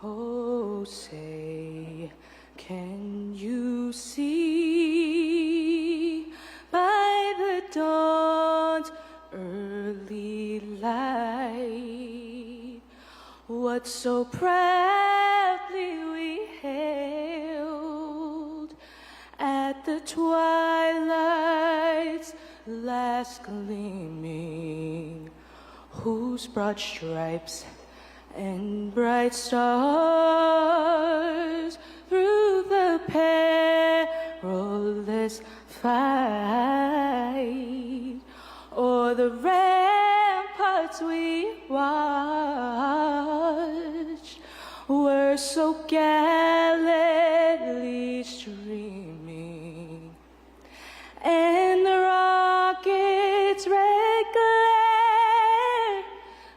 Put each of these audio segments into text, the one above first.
Oh, say, can you see by the dawn's early light what so proudly we hailed at the twilight's last gleaming, whose broad stripes and bright stars through the perilous fight o'er the ramparts we watched were so gallantly streaming, and the rocket's red glare,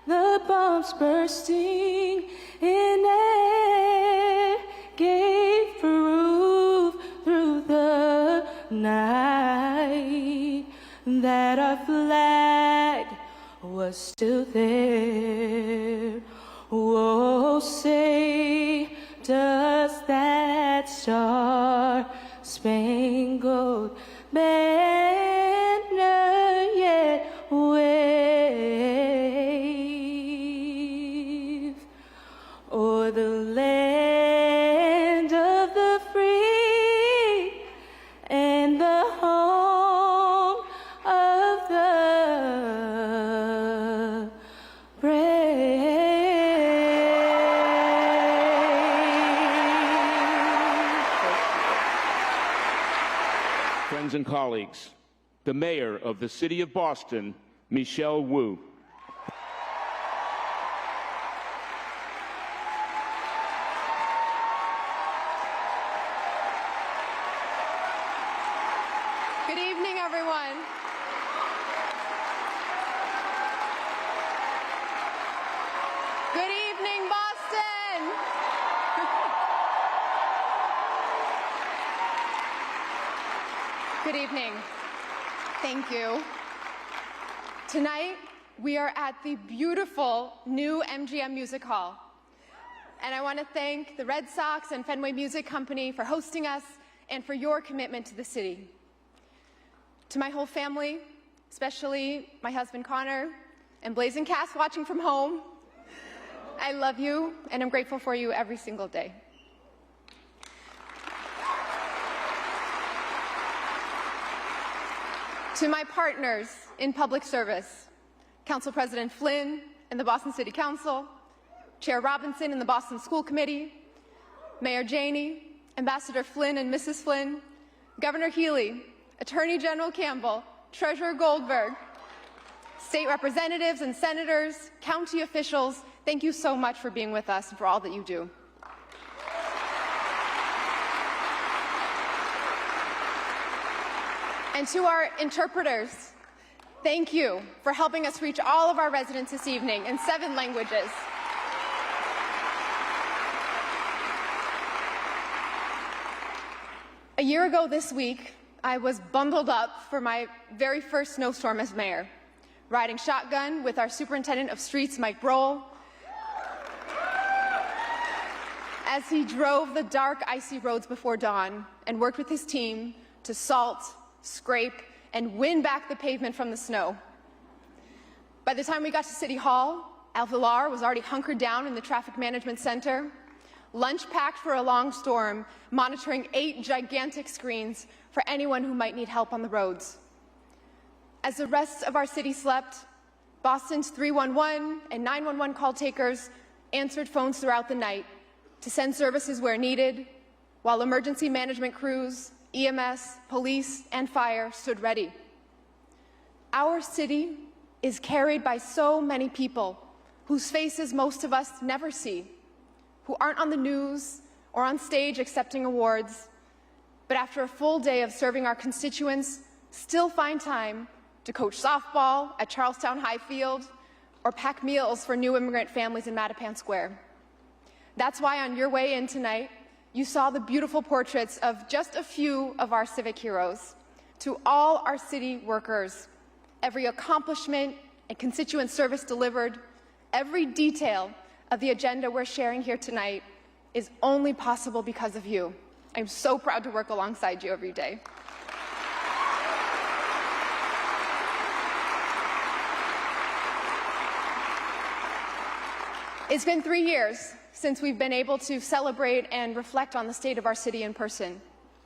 the bombs bursting in air, gave proof through the night that our flag was still there. Oh, say, does that star-spangled banner yet wave o'er the land of the free and the home of the brave? Friends and colleagues, the Mayor of the City of Boston, Michelle Wu. Good evening, everyone. Good evening, Boston. Good evening. Thank you. Tonight, we are at the beautiful new MGM Music Hall. And I want to thank the Red Sox and Fenway Music Company for hosting us and for your commitment to the city. To my whole family, especially my husband Connor and Blazing Cass watching from home, I love you and I'm grateful for you every single day. To my partners in public service, Council President Flynn and the Boston City Council, Chair Robinson and the Boston School Committee, Mayor Janey, Ambassador Flynn and Mrs. Flynn, Governor Healy, Attorney General Campbell, Treasurer Goldberg, state representatives and senators, county officials, thank you so much for being with us and for all that you do. And to our interpreters, thank you for helping us reach all of our residents this evening in 7 languages. A year ago this week, I was bundled up for my very first snowstorm as mayor, riding shotgun with our superintendent of streets, Mike Brohl, as he drove the dark, icy roads before dawn and worked with his team to salt, scrape, and win back the pavement from the snow. By the time we got to City Hall, Al Villar was already hunkered down in the Traffic Management Center, lunch packed for a long storm, monitoring 8 gigantic screens for anyone who might need help on the roads. As the rest of our city slept, Boston's 311 and 911 call takers answered phones throughout the night to send services where needed, while emergency management crews, EMS, police, and fire stood ready. Our city is carried by so many people whose faces most of us never see, who aren't on the news or on stage accepting awards, but after a full day of serving our constituents, still find time to coach softball at Charlestown High Field or pack meals for new immigrant families in Mattapan Square. That's why on your way in tonight, you saw the beautiful portraits of just a few of our civic heroes. To all our city workers, every accomplishment and constituent service delivered, every detail of the agenda we're sharing here tonight is only possible because of you. I'm so proud to work alongside you every day. It's been 3 years since we've been able to celebrate and reflect on the state of our city in person.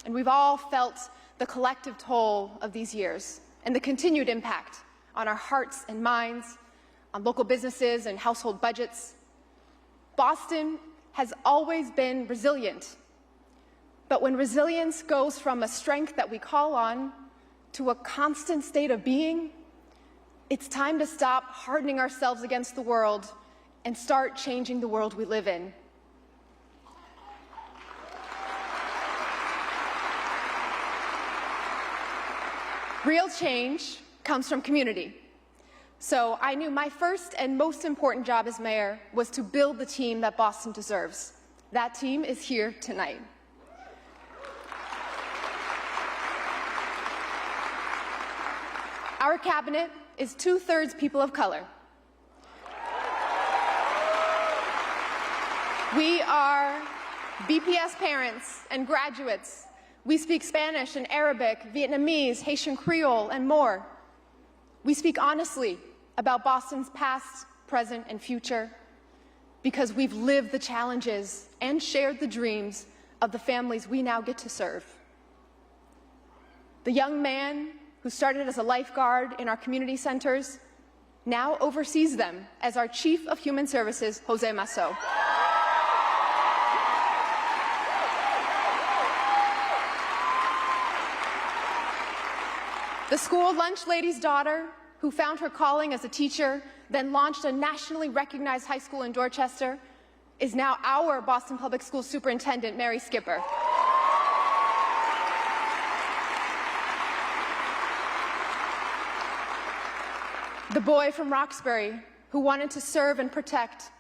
And we've all felt the collective toll of these years and the continued impact on our hearts and minds, on local businesses and household budgets. Boston has always been resilient. But when resilience goes from a strength that we call on to a constant state of being, it's time to stop hardening ourselves against the world and start changing the world we live in. Real change comes from community. So I knew my first and most important job as mayor was to build the team that Boston deserves. That team is here tonight. Our cabinet is 2/3 people of color. We are BPS parents and graduates. We speak Spanish and Arabic, Vietnamese, Haitian Creole, and more. We speak honestly about Boston's past, present, and future because we've lived the challenges and shared the dreams of the families we now get to serve. The young man who started as a lifeguard in our community centers now oversees them as our Chief of Human Services, Jose Masso. The school lunch lady's daughter, who found her calling as a teacher, then launched a nationally recognized high school in Dorchester, is now our Boston Public Schools Superintendent, Mary Skipper. The boy from Roxbury, who wanted to serve and protect,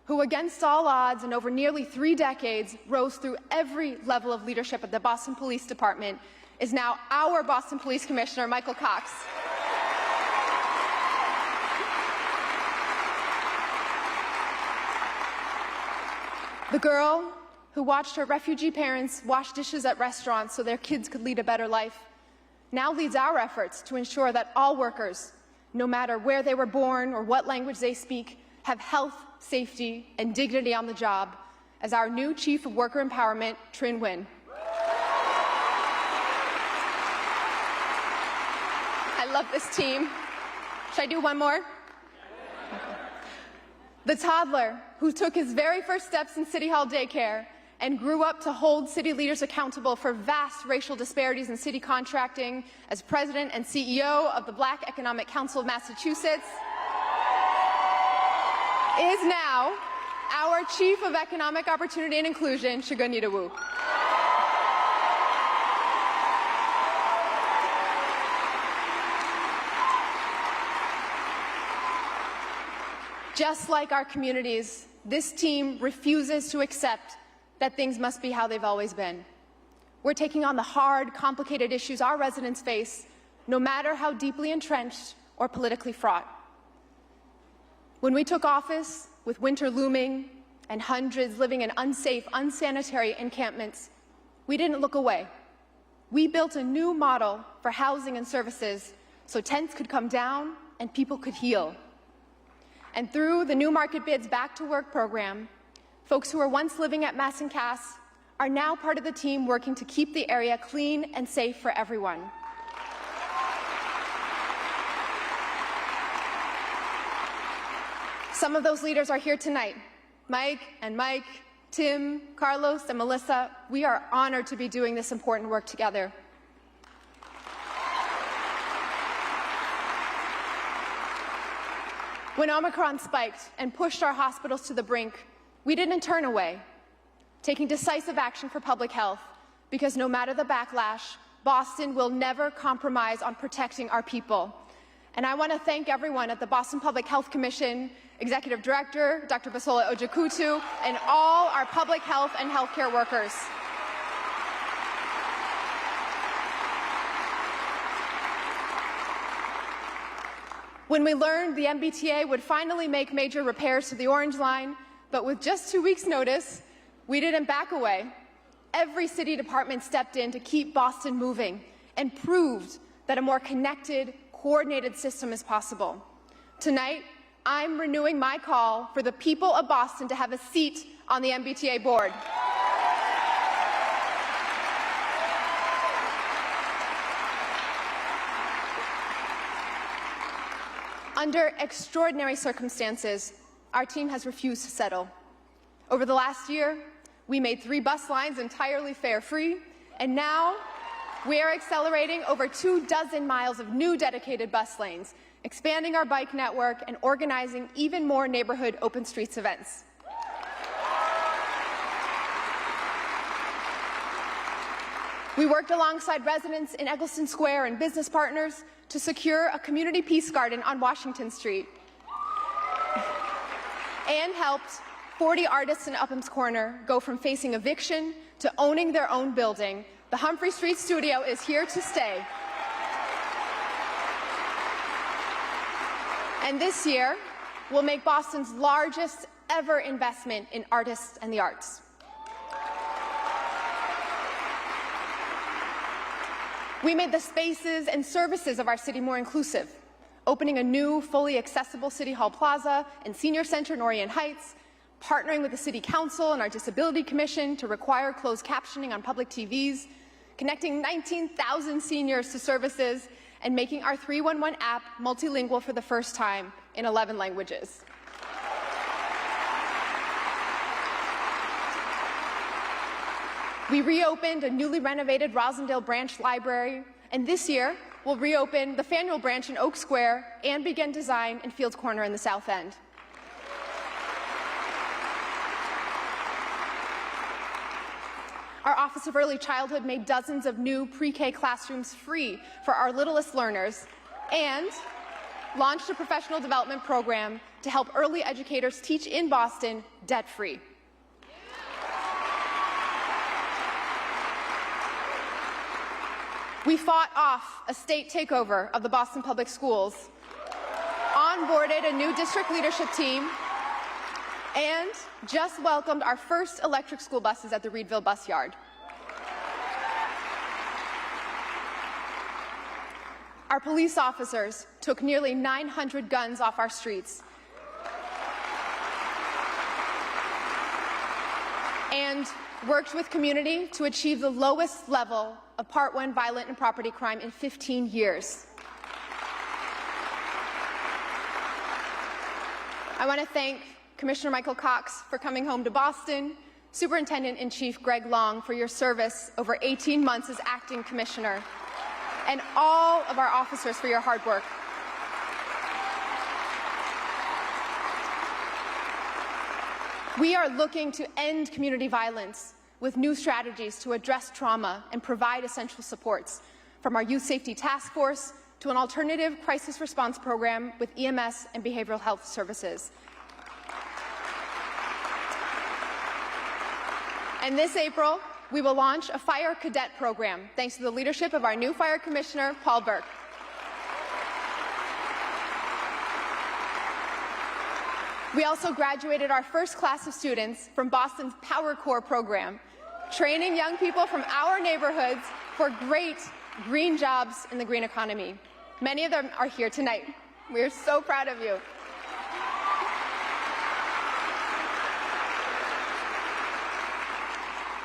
who against all odds and over nearly 3 decades rose through every level of leadership at the Boston Police Department, is now our Boston Police Commissioner, Michael Cox. The girl who watched her refugee parents wash dishes at restaurants so their kids could lead a better life now leads our efforts to ensure that all workers, no matter where they were born or what language they speak, have health, safety, and dignity on the job as our new Chief of Worker Empowerment, Trin Nguyen. I love this team. Should I do one more? The toddler who took his very first steps in City Hall daycare and grew up to hold city leaders accountable for vast racial disparities in city contracting as president and CEO of the Black Economic Council of Massachusetts, is now our Chief of Economic Opportunity and Inclusion, Shagunita Wu. Just like our communities, this team refuses to accept that things must be how they've always been. We're taking on the hard, complicated issues our residents face, no matter how deeply entrenched or politically fraught. When we took office, with winter looming and hundreds living in unsafe, unsanitary encampments, we didn't look away. We built a new model for housing and services so tents could come down and people could heal. And through the New Market Bids Back to Work program, folks who were once living at Mass and Cass are now part of the team working to keep the area clean and safe for everyone. Some of those leaders are here tonight. Mike, Tim, Carlos, and Melissa, we are honored to be doing this important work together. When Omicron spiked and pushed our hospitals to the brink, we didn't turn away, taking decisive action for public health, because no matter the backlash, Boston will never compromise on protecting our people. And I want to thank everyone at the Boston Public Health Commission, Executive Director, Dr. Basola Ojikutu, and all our public health and healthcare workers. When we learned the MBTA would finally make major repairs to the Orange Line, but with just 2 weeks' notice, We didn't back away. Every city department stepped in to keep Boston moving and proved that a more connected, coordinated system is possible. Tonight, I'm renewing my call for the people of Boston to have a seat on the MBTA board. Under extraordinary circumstances, our team has refused to settle. Over the last year, we made 3 bus lines entirely fare-free, and now we are accelerating over 24 miles of new dedicated bus lanes, expanding our bike network, and organizing even more neighborhood open streets events. We worked alongside residents in Eggleston Square and business partners to secure a community peace garden on Washington Street and helped 40 artists in Upham's Corner go from facing eviction to owning their own building. The Humphrey Street Studio is here to stay. And this year, we'll make Boston's largest ever investment in artists and the arts. We made the spaces and services of our city more inclusive, opening a new, fully accessible City Hall Plaza and Senior Center in Orient Heights, partnering with the City Council and our Disability Commission to require closed captioning on public TVs, connecting 19,000 seniors to services, and making our 311 app multilingual for the first time in 11 languages. We reopened a newly renovated Rosendale Branch Library, and this year we'll reopen the Faneuil Branch in Oak Square and begin design in Fields Corner in the South End. Our Office of Early Childhood made dozens of new pre-K classrooms free for our littlest learners and launched a professional development program to help early educators teach in Boston debt-free. We fought off a state takeover of the Boston Public Schools, onboarded a new district leadership team, and just welcomed our first electric school buses at the Reedville Bus Yard. Our police officers took nearly 900 guns off our streets and worked with community to achieve the lowest level of Part 1 violent and property crime in 15 years. I want to thank Commissioner Michael Cox for coming home to Boston, Superintendent-in-Chief Greg Long for your service over 18 months as acting commissioner, and all of our officers for your hard work. We are looking to end community violence with new strategies to address trauma and provide essential supports, from our Youth Safety Task Force to an alternative crisis response program with EMS and behavioral health services. And this April, we will launch a Fire Cadet program, thanks to the leadership of our new Fire Commissioner, Paul Burke. We also graduated our first class of students from Boston's Power Corps program, training young people from our neighborhoods for great green jobs in the green economy. Many of them are here tonight. We are so proud of you.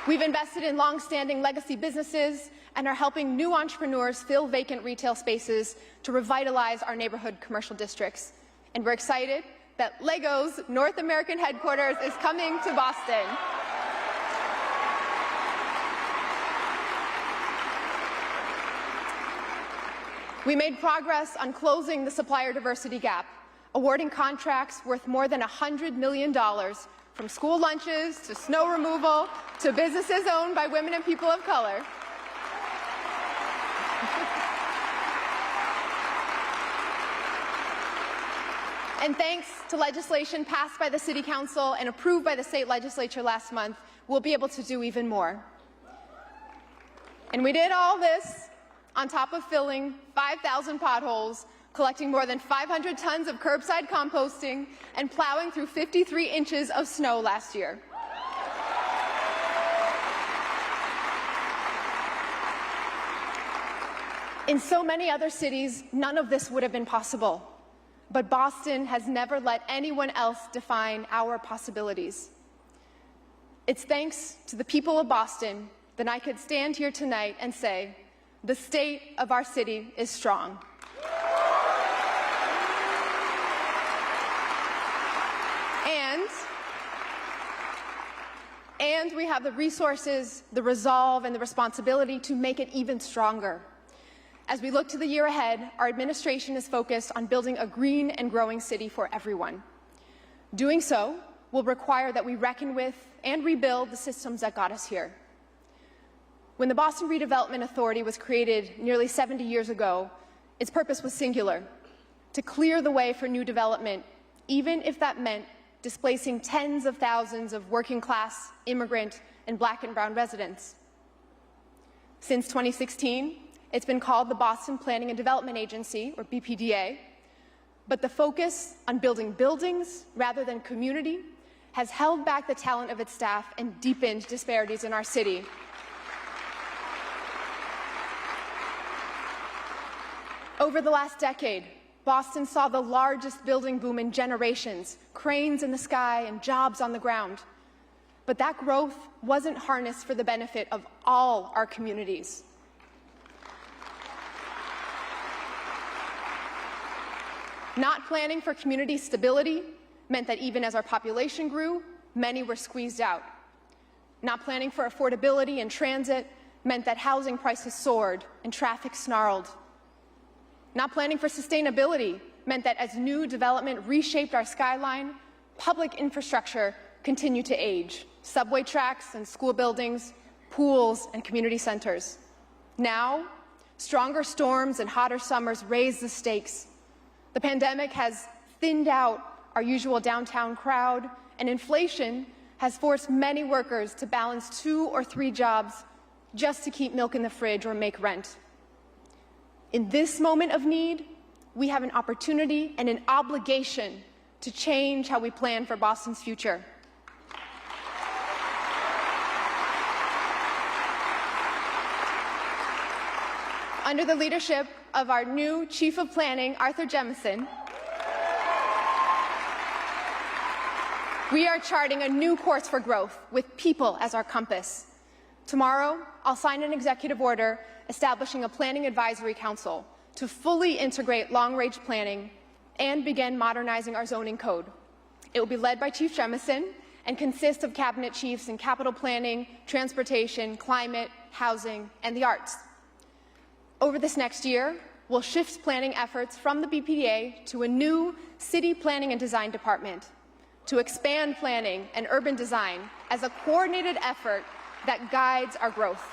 We've invested in long-standing legacy businesses and are helping new entrepreneurs fill vacant retail spaces to revitalize our neighborhood commercial districts. And we're excited that Lego's North American headquarters is coming to Boston. We made progress on closing the supplier diversity gap, awarding contracts worth more than $100 million, from school lunches to snow removal to businesses owned by women and people of color. And thanks to legislation passed by the City Council and approved by the state legislature last month, we'll be able to do even more. And we did all this on top of filling 5,000 potholes, collecting more than 500 tons of curbside composting, and plowing through 53 inches of snow last year. In so many other cities, none of this would have been possible. But Boston has never let anyone else define our possibilities. It's thanks to the people of Boston that I could stand here tonight and say, the state of our city is strong. And we have the resources, the resolve, and the responsibility to make it even stronger. As we look to the year ahead, our administration is focused on building a green and growing city for everyone. Doing so will require that we reckon with and rebuild the systems that got us here. When the Boston Redevelopment Authority was created nearly 70 years ago, its purpose was singular: to clear the way for new development, even if that meant displacing tens of thousands of working-class, immigrant, and Black and brown residents. Since 2016, it's been called the Boston Planning and Development Agency, or BPDA, but the focus on building buildings rather than community has held back the talent of its staff and deepened disparities in our city. Over the last decade, Boston saw the largest building boom in generations, cranes in the sky and jobs on the ground. But that growth wasn't harnessed for the benefit of all our communities. Not planning for community stability meant that even as our population grew, many were squeezed out. Not planning for affordability and transit meant that housing prices soared and traffic snarled. Not planning for sustainability meant that as new development reshaped our skyline, public infrastructure continued to age: subway tracks and school buildings, pools and community centers. Now, stronger storms and hotter summers raise the stakes. The pandemic has thinned out our usual downtown crowd, and inflation has forced many workers to balance 2 or 3 jobs just to keep milk in the fridge or make rent. In this moment of need, we have an opportunity and an obligation to change how we plan for Boston's future. Under the leadership of our new Chief of Planning, Arthur Jemison, we are charting a new course for growth with people as our compass. Tomorrow, I'll sign an executive order establishing a planning advisory council to fully integrate long-range planning and begin modernizing our zoning code. It will be led by Chief Jemison and consist of cabinet chiefs in capital planning, transportation, climate, housing, and the arts. Over this next year, we'll shift planning efforts from the BPDA to a new city planning and design department to expand planning and urban design as a coordinated effort that guides our growth.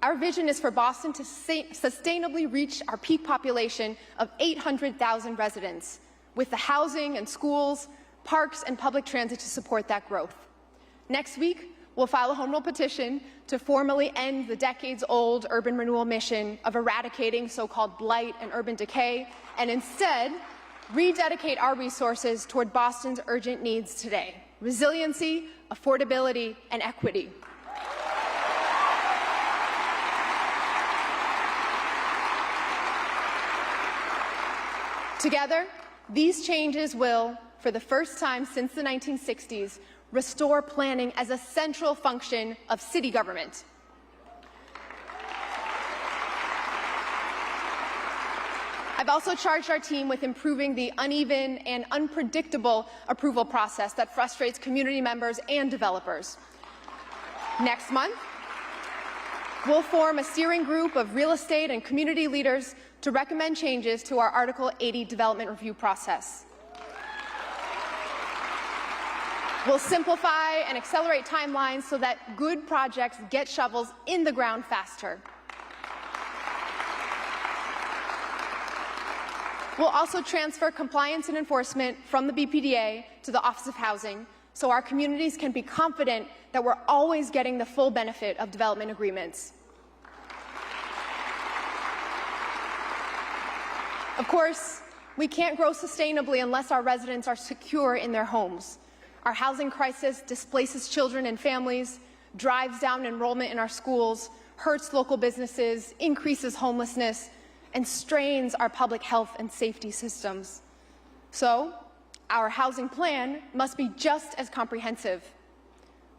Our vision is for Boston to sustainably reach our peak population of 800,000 residents, with the housing and schools, parks, and public transit to support that growth. Next week, we'll file a home rule petition to formally end the decades-old urban renewal mission of eradicating so-called blight and urban decay, and instead rededicate our resources toward Boston's urgent needs today: resiliency, affordability, and equity. Together, these changes will, for the first time since the 1960s, restore planning as a central function of city government. I've also charged our team with improving the uneven and unpredictable approval process that frustrates community members and developers. Next month, we'll form a steering group of real estate and community leaders to recommend changes to our Article 80 development review process. We'll simplify and accelerate timelines so that good projects get shovels in the ground faster. We'll also transfer compliance and enforcement from the BPDA to the Office of Housing so our communities can be confident that we're always getting the full benefit of development agreements. Of course, we can't grow sustainably unless our residents are secure in their homes. Our housing crisis displaces children and families, drives down enrollment in our schools, hurts local businesses, increases homelessness, and strains our public health and safety systems. So, our housing plan must be just as comprehensive.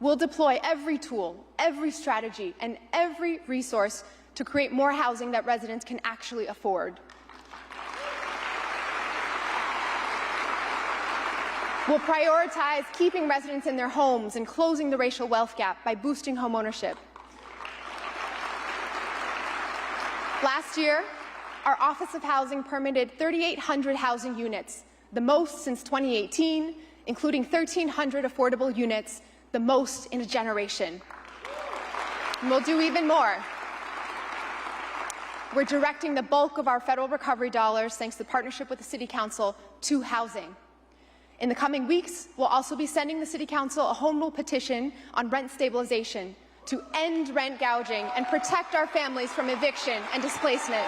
We'll deploy every tool, every strategy, and every resource to create more housing that residents can actually afford. We'll prioritize keeping residents in their homes and closing the racial wealth gap by boosting homeownership. Last year, our Office of Housing permitted 3,800 housing units, the most since 2018, including 1,300 affordable units, the most in a generation. And we'll do even more. We're directing the bulk of our federal recovery dollars, thanks to the partnership with the City Council, to housing. In the coming weeks, we'll also be sending the City Council a home rule petition on rent stabilization to end rent gouging and protect our families from eviction and displacement.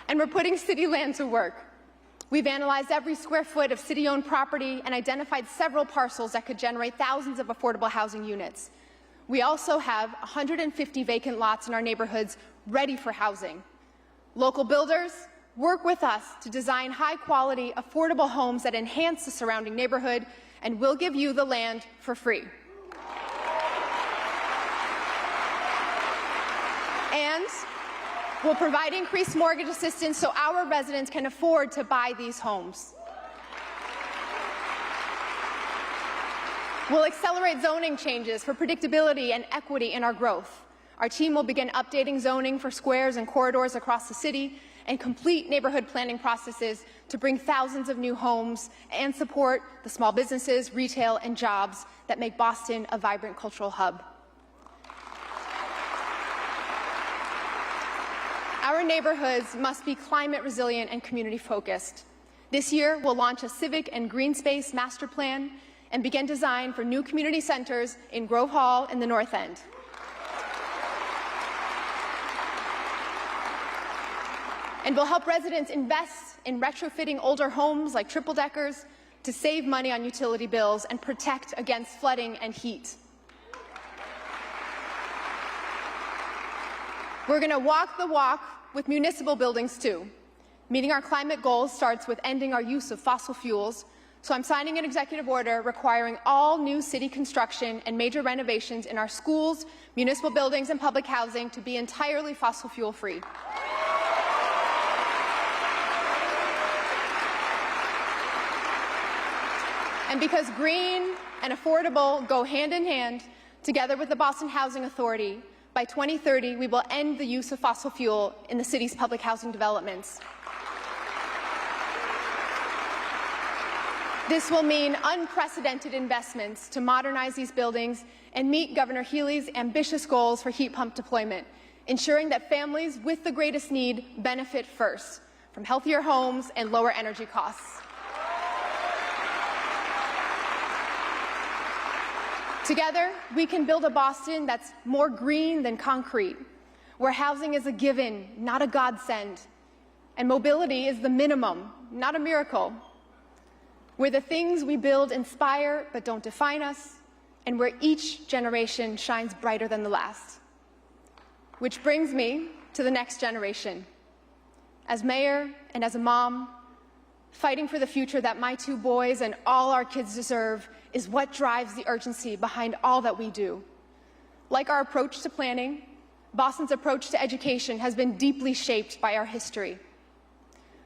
And we're putting city land to work. We've analyzed every square foot of city-owned property and identified several parcels that could generate thousands of affordable housing units. We also have 150 vacant lots in our neighborhoods ready for housing. Local builders, work with us to design high-quality, affordable homes that enhance the surrounding neighborhood, and we'll give you the land for free. And we'll provide increased mortgage assistance so our residents can afford to buy these homes. We'll accelerate zoning changes for predictability and equity in our growth. Our team will begin updating zoning for squares and corridors across the city and complete neighborhood planning processes to bring thousands of new homes and support the small businesses, retail, and jobs that make Boston a vibrant cultural hub. Our neighborhoods must be climate resilient and community focused. This year, we'll launch a civic and green space master plan and begin design for new community centers in Grove Hall and the North End. And we'll help residents invest in retrofitting older homes like triple-deckers to save money on utility bills and protect against flooding and heat. We're going to walk the walk with municipal buildings too. Meeting our climate goals starts with ending our use of fossil fuels, so I'm signing an executive order requiring all new city construction and major renovations in our schools, municipal buildings, and public housing to be entirely fossil fuel free. And because green and affordable go hand in hand, together with the Boston Housing Authority, by 2030, we will end the use of fossil fuel in the city's public housing developments. This will mean unprecedented investments to modernize these buildings and meet Governor Healy's ambitious goals for heat pump deployment, ensuring that families with the greatest need benefit first from healthier homes and lower energy costs. Together, we can build a Boston that's more green than concrete, where housing is a given, not a godsend, and mobility is the minimum, not a miracle, where the things we build inspire but don't define us, and where each generation shines brighter than the last. Which brings me to the next generation. As mayor and as a mom, fighting for the future that my two boys and all our kids deserve is what drives the urgency behind all that we do. Like our approach to planning, Boston's approach to education has been deeply shaped by our history.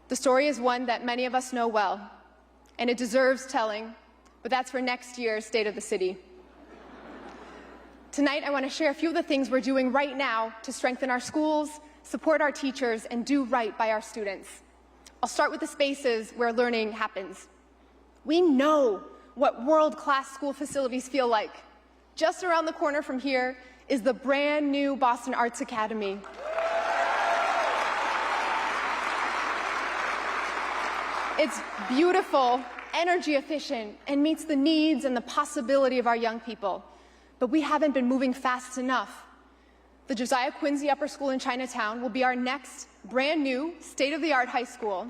The story is one that many of us know well, and it deserves telling, but that's for next year's State of the City. Tonight, I want to share a few of the things we're doing right now to strengthen our schools, support our teachers, and do right by our students. I'll start with the spaces where learning happens. We know what world-class school facilities feel like. Just around the corner from here is the brand new Boston Arts Academy. It's beautiful, energy efficient, and meets the needs and the possibility of our young people. but we haven't been moving fast enough. The Josiah Quincy Upper School in Chinatown will be our next brand new state-of-the-art high school.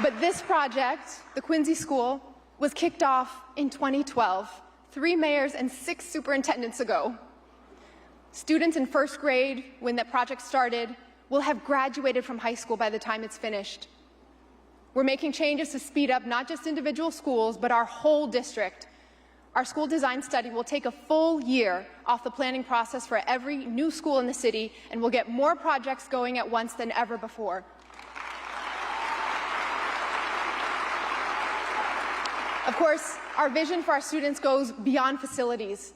But this project, the Quincy School, was kicked off in 2012, 3 mayors and 6 superintendents ago. Students in first grade, when that project started, will have graduated from high school by the time it's finished. We're making changes to speed up not just individual schools, but our whole district. Our school design study will take a full year off the planning process for every new school in the city, and we'll get more projects going at once than ever before. Of course, our vision for our students goes beyond facilities.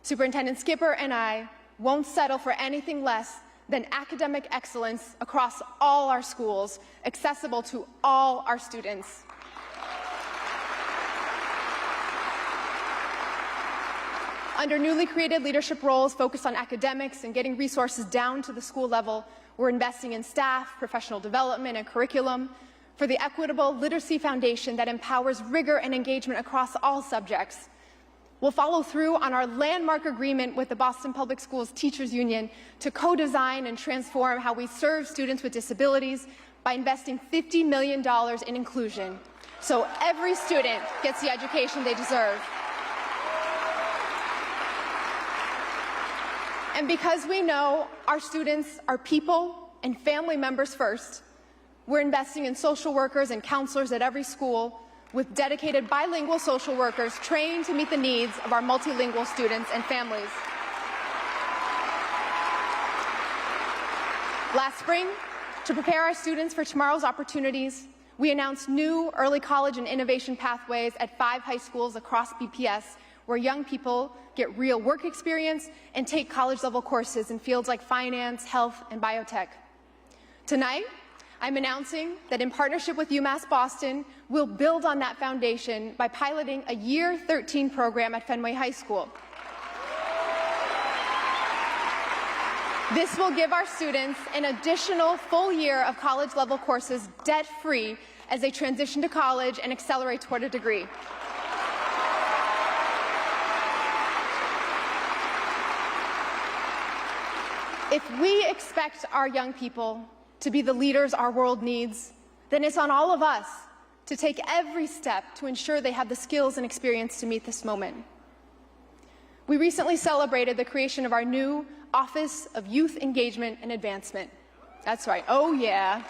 Superintendent Skipper and I won't settle for anything less than academic excellence across all our schools, accessible to all our students. Under newly created leadership roles focused on academics and getting resources down to the school level, we're investing in staff, professional development, and curriculum for the Equitable Literacy Foundation that empowers rigor and engagement across all subjects. We'll follow through on our landmark agreement with the Boston Public Schools Teachers Union to co-design and transform how we serve students with disabilities by investing $50 million in inclusion, so every student gets the education they deserve. And because we know our students are people and family members first, we're investing in social workers and counselors at every school with dedicated bilingual social workers trained to meet the needs of our multilingual students and families. Last spring, to prepare our students for tomorrow's opportunities, we announced new early college and innovation pathways at 5 high schools across BPS, where young people get real work experience and take college-level courses in fields like finance, health, and biotech. Tonight, I'm announcing that in partnership with UMass Boston, we'll build on that foundation by piloting a Year 13 program at Fenway High School. This will give our students an additional full year of college-level courses debt-free as they transition to college and accelerate toward a degree. If we expect our young people to be the leaders our world needs, then it's on all of us to take every step to ensure they have the skills and experience to meet this moment. We recently celebrated the creation of our new Office of Youth Engagement and Advancement. That's right, oh yeah.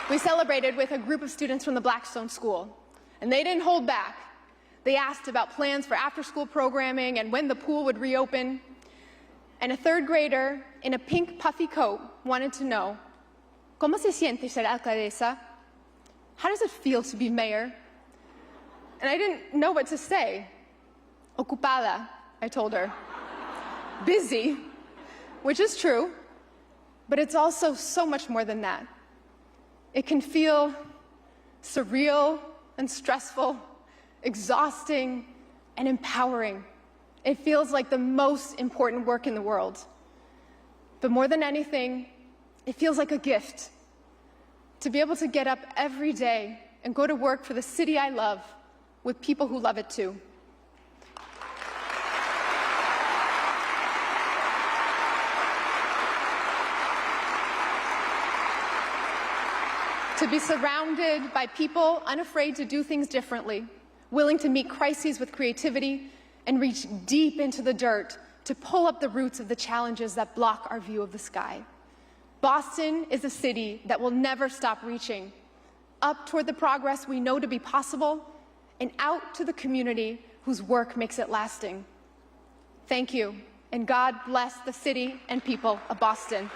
We celebrated with a group of students from the Blackstone School, and they didn't hold back. They asked about plans for after-school programming and when the pool would reopen. And a 3rd grader in a pink puffy coat wanted to know, ¿Cómo se siente ser alcaldesa? How does it feel to be mayor? And I didn't know what to say. Ocupada, I told her. Busy, which is true, but it's also so much more than that. It can feel surreal and stressful, exhausting and empowering. It feels like the most important work in the world. But more than anything, it feels like a gift to be able to get up every day and go to work for the city I love with people who love it too. To be surrounded by people unafraid to do things differently, willing to meet crises with creativity, and reach deep into the dirt to pull up the roots of the challenges that block our view of the sky. Boston is a city that will never stop reaching, up toward the progress we know to be possible, and out to the community whose work makes it lasting. Thank you, and God bless the city and people of Boston.